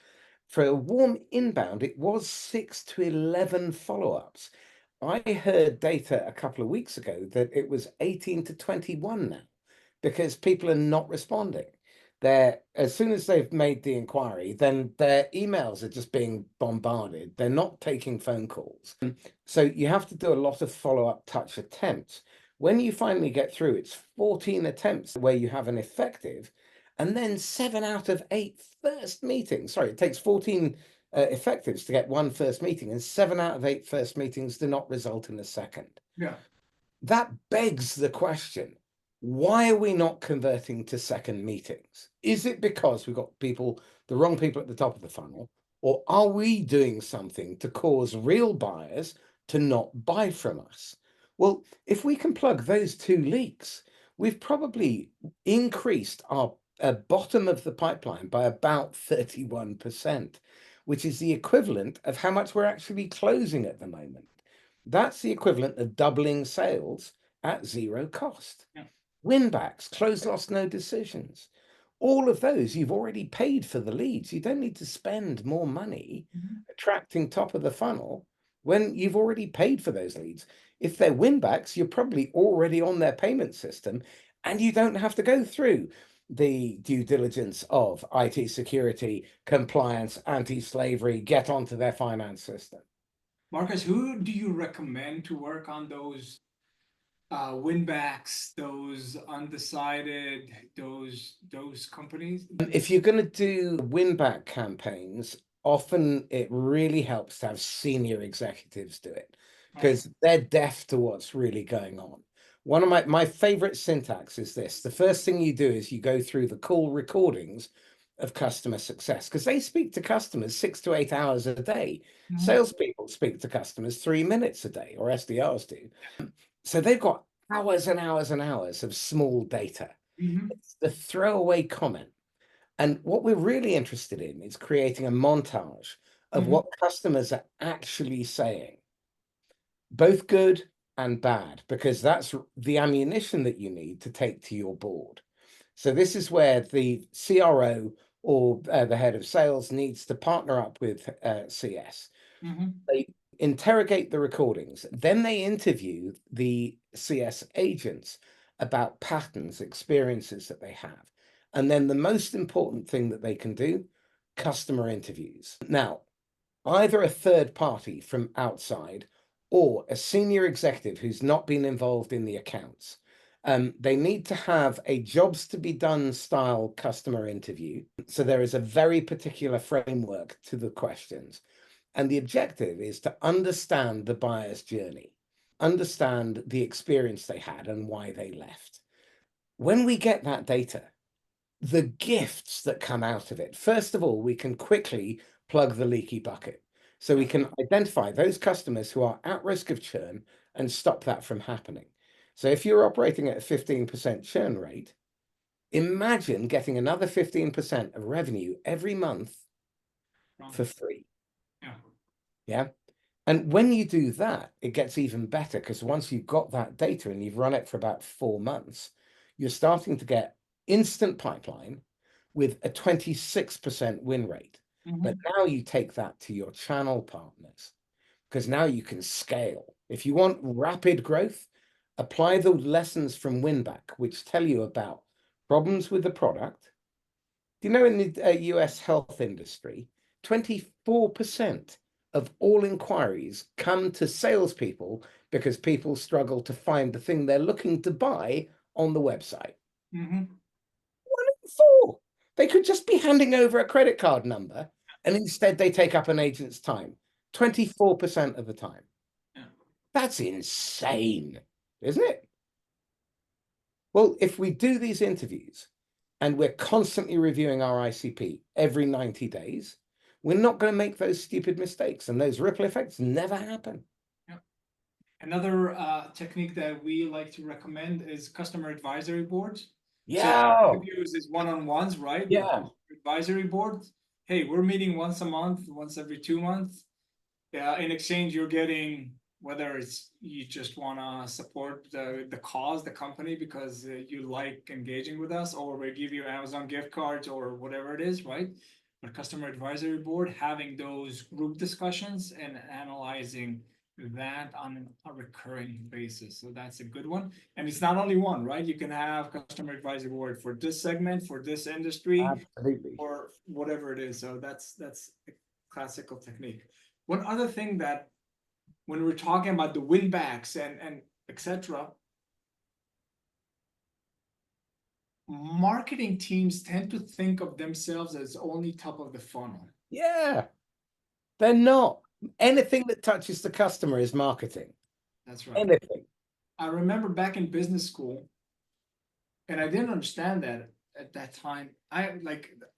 For a warm inbound, it was 6 to 11 follow-ups. I heard data a couple of weeks ago that it was 18 to 21 now, because people are not responding. As soon as they've made the inquiry, then their emails are just being bombarded. They're not taking phone calls. So you have to do a lot of follow-up touch attempts. When you finally get through, it's 14 attempts where you have an effective, and then 7 out of 8 first meetings. Sorry, it takes 14 effectives to get one first meeting, and 7 out of 8 first meetings do not result in a second. That begs the question, why are we not converting to second meetings? Is it because we've got the wrong people at the top of the funnel, or are we doing something to cause real buyers to not buy from us? Well, if we can plug those two leaks, we've probably increased our bottom of the pipeline by about 31%, which is the equivalent of how much we're actually closing at the moment. That's the equivalent of doubling sales at zero cost. Win-backs, close loss, no decisions. All of those, you've already paid for the leads. You don't need to spend more money attracting top of the funnel when you've already paid for those leads. If they're win-backs, you're probably already on their payment system, and you don't have to go through the due diligence of IT security, compliance, anti-slavery, get onto their finance system. Marcus, who do you recommend to work on those win-backs, those undecided, those companies? If you're going to do win-back campaigns, often it really helps to have senior executives do it, because they're deaf to what's really going on. One of my favorite syntax is this. The first thing you do is you go through the call recordings of customer success, because they speak to customers 6 to 8 hours a day. Salespeople speak to customers 3 minutes a day, or SDRs do. So they've got hours and hours and hours of small data. It's the throwaway comment. And what we're really interested in is creating a montage of what customers are actually saying, both good and bad, because that's the ammunition that you need to take to your board. So this is where the CRO or the head of sales needs to partner up with CS. They interrogate the recordings, then they interview the CS agents about patterns, experiences that they have. And then the most important thing that they can do, customer interviews. Now, either a third party from outside or a senior executive who's not been involved in the accounts. They need to have a jobs to be done style customer interview. So there is a very particular framework to the questions. And the objective is to understand the buyer's journey, understand the experience they had and why they left. When we get that data, the gifts that come out of it, first of all, we can quickly plug the leaky bucket. So we can identify those customers who are at risk of churn and stop that from happening. So if you're operating at a 15% churn rate, imagine getting another 15% of revenue every month for free. Yeah. And when you do that, it gets even better, because once you've got that data and you've run it for about 4 months, you're starting to get instant pipeline with a 26% win rate. But now you take that to your channel partners, because now you can scale. If you want rapid growth, apply the lessons from Winback, which tell you about problems with the product. Do you know, in the US health industry, 24% of all inquiries come to salespeople because people struggle to find the thing they're looking to buy on the website. 1 in 4. They could just be handing over a credit card number, and instead they take up an agent's time 24% of the time. That's insane, isn't it? Well, if we do these interviews and we're constantly reviewing our ICP every 90 days, we're not going to make those stupid mistakes, and those ripple effects never happen. Another technique that we like to recommend is customer advisory boards. Yeah. So interviews is one-on-ones, right? Yeah. Advisory boards. Hey, we're meeting once a month, once every 2 months. In exchange, you're getting, whether it's you just want to support the cause, the company, because you like engaging with us, or we give you Amazon gift cards or whatever it is, right? But customer advisory board, having those group discussions and analyzing that on a recurring basis. So that's a good one. And it's not only one, right? You can have customer advisory board for this segment, for this industry, Absolutely, or whatever it is. So that's a classical technique. One other thing that, when we're talking about the win backs and etc., marketing teams tend to think of themselves as only top of the funnel. Yeah. They're not. Anything that touches the customer is marketing. That's right. Anything. I remember back in business school, and I didn't understand that at that time.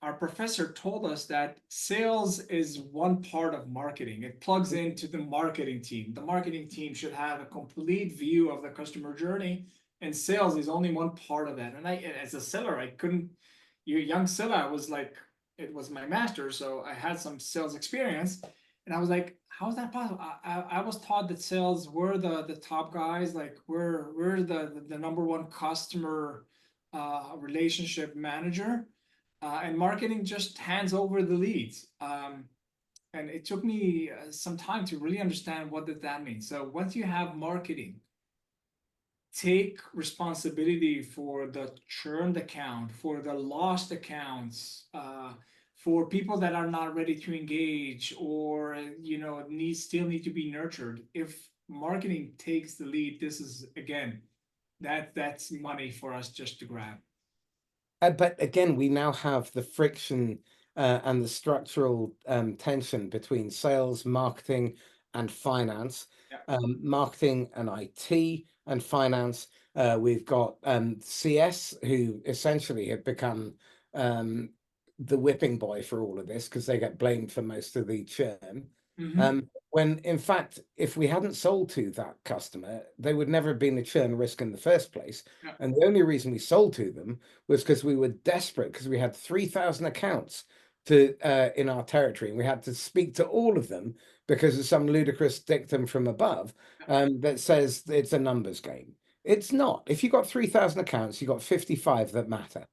Our professor told us that sales is one part of marketing. It plugs into the marketing team. The marketing team should have a complete view of the customer journey, and sales is only one part of that. And as a seller, I couldn't. Young seller, I was like, it was my master, so I had some sales experience, and I was like, how is that possible? I was taught that sales were the top guys, like we're the number one customer relationship manager, and marketing just hands over the leads. And it took me some time to really understand what did that mean. So once you have marketing, take responsibility for the churned account, for the lost accounts, for people that are not ready to engage, or still need to be nurtured. If marketing takes the lead, this is, again, that's money for us just to grab. But again, we now have the friction and the structural tension between sales, marketing, and finance. Marketing and IT and finance. We've got CS, who essentially have become the whipping boy for all of this, because they get blamed for most of the churn. When in fact, if we hadn't sold to that customer, they would never have been a churn risk in the first place. And the only reason we sold to them was because we were desperate, because we had 3,000 accounts in our territory, and we had to speak to all of them because of some ludicrous dictum from above that says it's a numbers game. It's not. If you've got 3,000 accounts, you've got 55 that matter.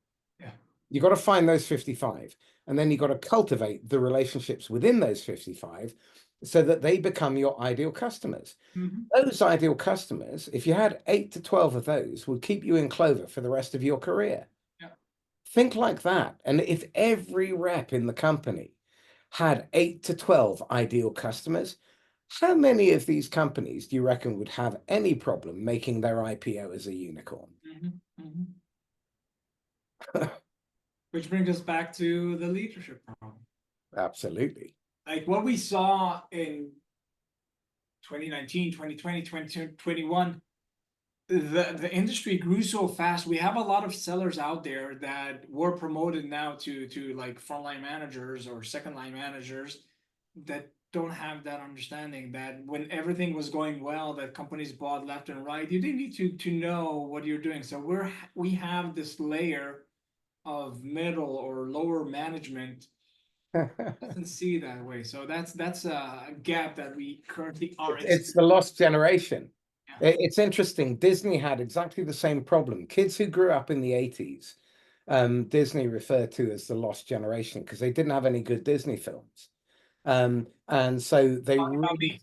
You've got to find those 55, and then you've got to cultivate the relationships within those 55 so that they become your ideal customers. Those ideal customers, if you had 8 to 12 of those, would keep you in clover for the rest of your career. Yeah. Think like that. And if every rep in the company had 8 to 12 ideal customers, how many of these companies do you reckon would have any problem making their IPO as a unicorn? Which brings us back to the leadership problem. Absolutely. Like what we saw in 2019, 2020, 2021, the industry grew so fast. We have a lot of sellers out there that were promoted now to like frontline managers or second line managers that don't have that understanding that when everything was going well, that companies bought left and right, you didn't need to know what you're doing. So we have this layer of middle or lower management doesn't see that way. So that's a gap that we currently are in. It's the lost generation. Yeah. It's interesting. Disney had exactly the same problem. Kids who grew up in the 80s, Disney referred to as the lost generation because they didn't have any good Disney films. And so they really,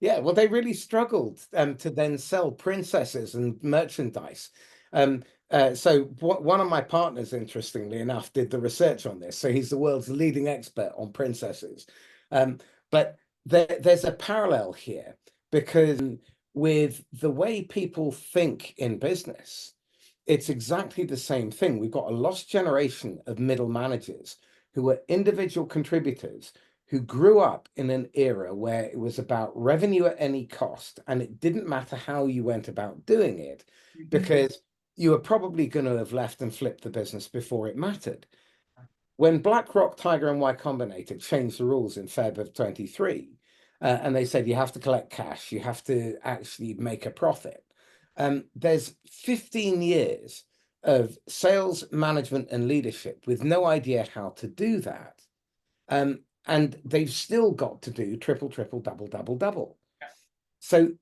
yeah, well, they really struggled to then sell princesses and merchandise. So one of my partners, interestingly enough, did the research on this. So he's the world's leading expert on princesses. But there's a parallel here because with the way people think in business, it's exactly the same thing. We've got a lost generation of middle managers who are individual contributors who grew up in an era where it was about revenue at any cost, and it didn't matter how you went about doing it, because you were probably going to have left and flipped the business before it mattered. When BlackRock, Tiger, and Y Combinator changed the rules in Feb of 23, and they said you have to collect cash, you have to actually make a profit. There's 15 years of sales, management, and leadership with no idea how to do that. And they've still got to do triple, triple, double, double, double. Yeah. So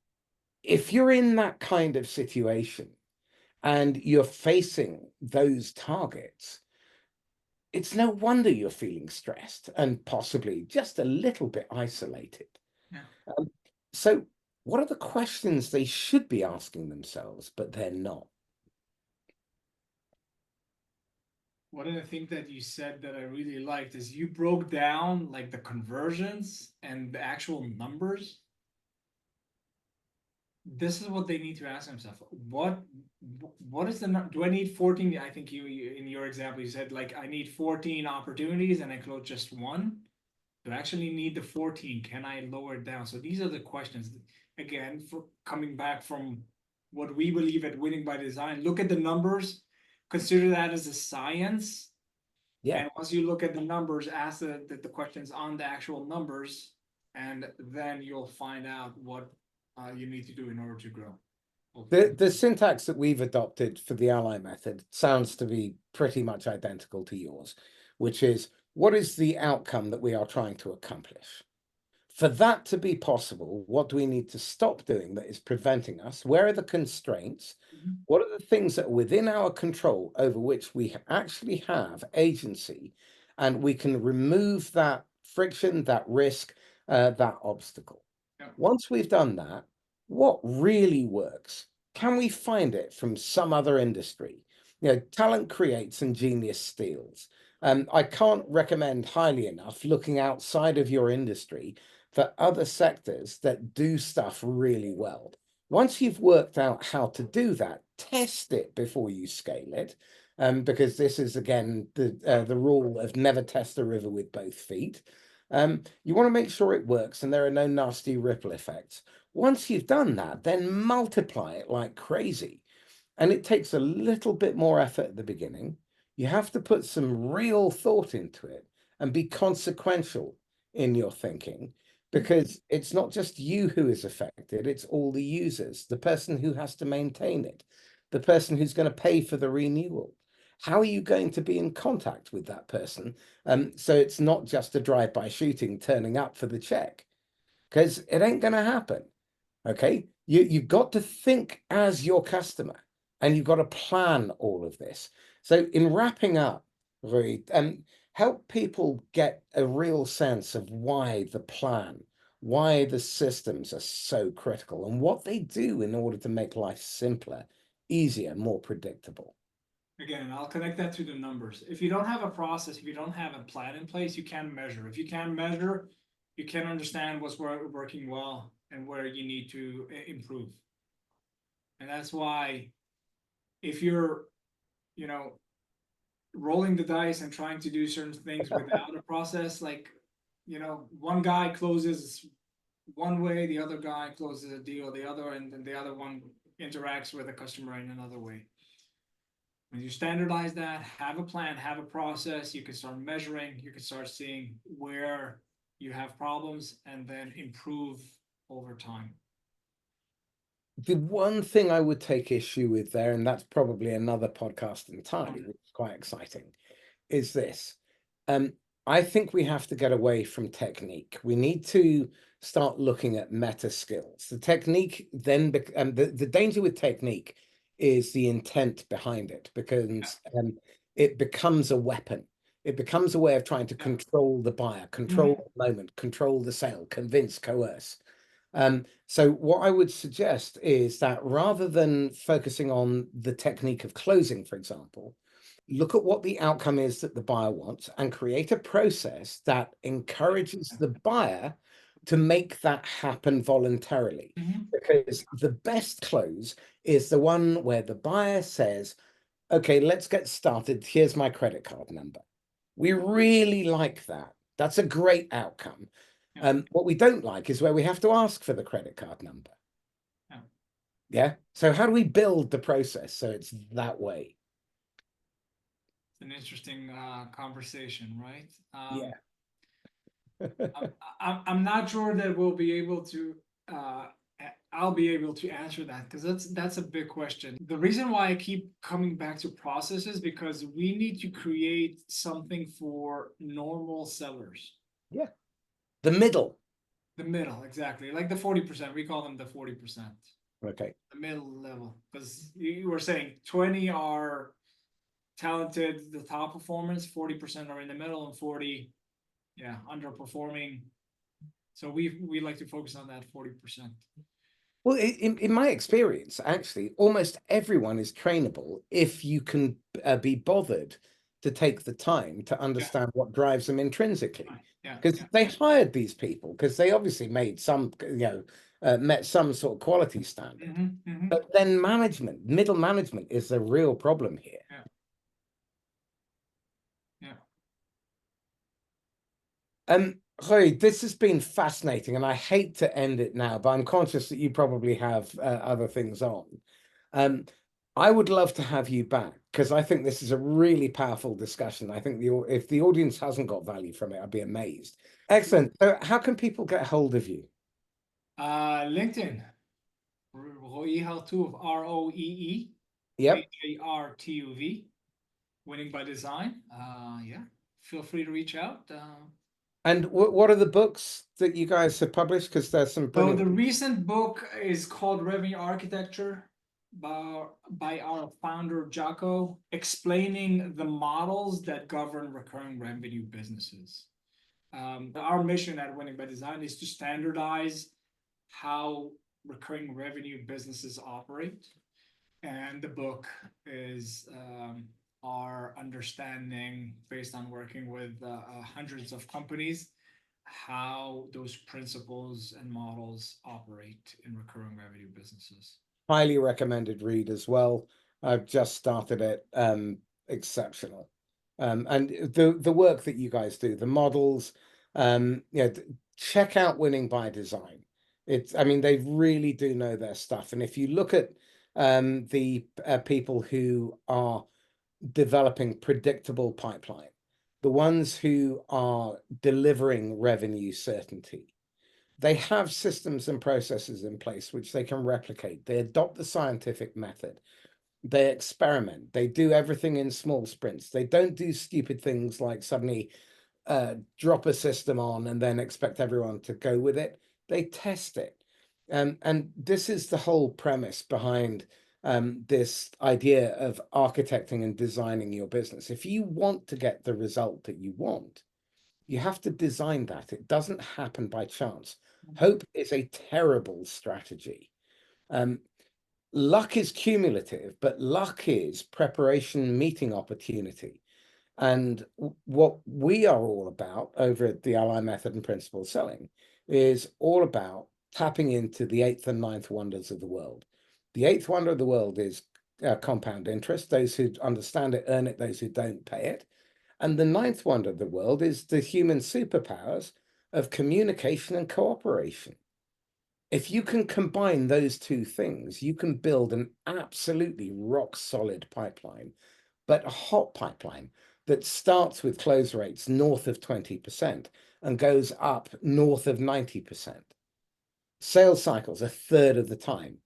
if you're in that kind of situation and you're facing those targets, it's no wonder you're feeling stressed and possibly just a little bit isolated. Yeah. So what are the questions they should be asking themselves, but they're not? One of the things that you said that I really liked is you broke down like the conversions and the actual numbers. This is what they need to ask themselves. What is the do I need 14? I think you in your example you said like I need 14 opportunities and I close just one. Do I actually need the 14? Can I lower it down? So these are the questions. Again, for coming back from what we believe at Winning by Design, look at the numbers, consider that as a science. Yeah. And once you look at the numbers, ask the questions on the actual numbers, and then you'll find out what you need to do in order to grow. The syntax that we've adopted for the ally method sounds to be pretty much identical to yours, which is what is the outcome that we are trying to accomplish? For that to be possible, what do we need to stop doing that is preventing us? Where are the constraints? What are the things that are within our control over which we actually have agency, and we can remove that friction, that risk, that obstacle? Yeah. Once we've done that, what really works? Can we find it from some other industry? Talent creates and genius steals. I can't recommend highly enough looking outside of your industry for other sectors that do stuff really well. Once you've worked out how to do that, test it before you scale it, because this is, again, the rule of never test a river with both feet. You want to make sure it works and there are no nasty ripple effects. Once you've done that, then multiply it like crazy. And it takes a little bit more effort at the beginning. You have to put some real thought into it and be consequential in your thinking, because it's not just you who is affected, it's all the users, the person who has to maintain it, the person who's going to pay for the renewal. How are you going to be in contact with that person? So it's not just a drive-by shooting turning up for the check, because it ain't going to happen. Okay, you've got to think as your customer, and you've got to plan all of this. So in wrapping up, Roee, help people get a real sense of why the plan, why the systems are so critical, and what they do in order to make life simpler, easier, more predictable. Again, I'll connect that to the numbers. If you don't have a process, if you don't have a plan in place, you can't measure. If you can't measure, you can't understand what's working well and where you need to improve. And that's why if you're, you know, rolling the dice and trying to do certain things without a process, like, one guy closes one way, the other guy closes a deal the other, and then the other one interacts with a customer in another way. When you standardize that, have a plan, have a process, you can start measuring, you can start seeing where you have problems and then improve over time. The one thing I would take issue with there, and that's probably another podcast entirely, which is quite exciting, is this. I think we have to get away from technique. We need to start looking at meta skills. The technique then, the danger with technique is the intent behind it, because it becomes a weapon. It becomes a way of trying to control the buyer, control the moment, control the sale, convince, coerce. So what I would suggest is that rather than focusing on the technique of closing, for example, look at what the outcome is that the buyer wants and create a process that encourages the buyer to make that happen voluntarily. Because the best close is the one where the buyer says, okay, let's get started. Here's my credit card number. We really like that. That's a great outcome. What we don't like is where we have to ask for the credit card number. Yeah. So how do we build the process so it's that way? It's an interesting conversation, right? Yeah. I'm not sure that we'll be able to I'll be able to answer that, because that's a big question. The reason why I keep coming back to processes, because we need to create something for normal sellers. Yeah. The middle. The middle, exactly. Like the 40%. We call them the 40%. Okay. The middle level. Because you were saying 20 are talented, the top performers, 40% are in the middle, and 40, underperforming. So we like to focus on that 40%. Well, in my experience, actually, almost everyone is trainable if you can be bothered to take the time to understand what drives them intrinsically. Because they hired these people because they obviously made some, met some sort of quality standard. But then middle management is the real problem here. Roee, this has been fascinating, and I hate to end it now, but I'm conscious that you probably have other things on. I would love to have you back, because I think this is a really powerful discussion. I think if the audience hasn't got value from it, I'd be amazed. Excellent. So how can people get hold of you? LinkedIn, Roee Hartuv, Roee Yep. Hartuv, Winning by Design. Feel free to reach out. And what are the books that you guys have published? Because there's some So brilliant. the recent book is called Revenue Architecture by our founder Jaco, explaining the models that govern recurring revenue businesses. Our mission at Winning by Design is to standardize how recurring revenue businesses operate, and the book is our understanding, based on working with hundreds of companies, how those principles and models operate in recurring revenue businesses. Highly recommended read as well. I've just started it. Exceptional. And the work that you guys do, the models, check out Winning by Design. I mean, they really do know their stuff. And if you look at the people who are developing predictable pipeline, the ones who are delivering revenue certainty, they have systems and processes in place which they can replicate. They adopt the scientific method. They experiment. They do everything in small sprints. They don't do stupid things like suddenly drop a system on and then expect everyone to go with it. They test it. And this is the whole premise behind this idea of architecting and designing your business. If you want to get the result that you want, you have to design that. It doesn't happen by chance. Hope is a terrible strategy. Luck is cumulative, but luck is preparation meeting opportunity. And what we are all about over at the Ally Method and Principle Selling is all about tapping into the eighth and ninth wonders of the world. The eighth wonder of the world is compound interest. Those who understand it earn it, those who don't pay it. And the ninth wonder of the world is the human superpowers of communication and cooperation. If you can combine those two things, you can build an absolutely rock solid pipeline, but a hot pipeline that starts with close rates north of 20% and goes up north of 90%. Sales cycles a third of the time,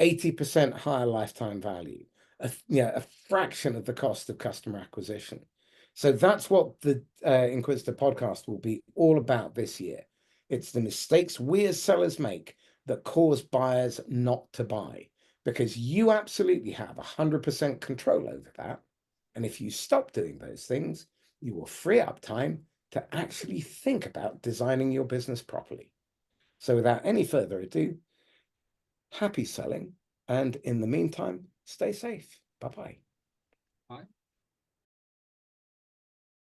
80% higher lifetime value, a fraction of the cost of customer acquisition. So that's what the Inquisitor podcast will be all about this year. It's the mistakes we as sellers make that cause buyers not to buy, because you absolutely have 100% control over that. And if you stop doing those things, you will free up time to actually think about designing your business properly. So without any further ado, happy selling. And in the meantime, stay safe. Bye-bye.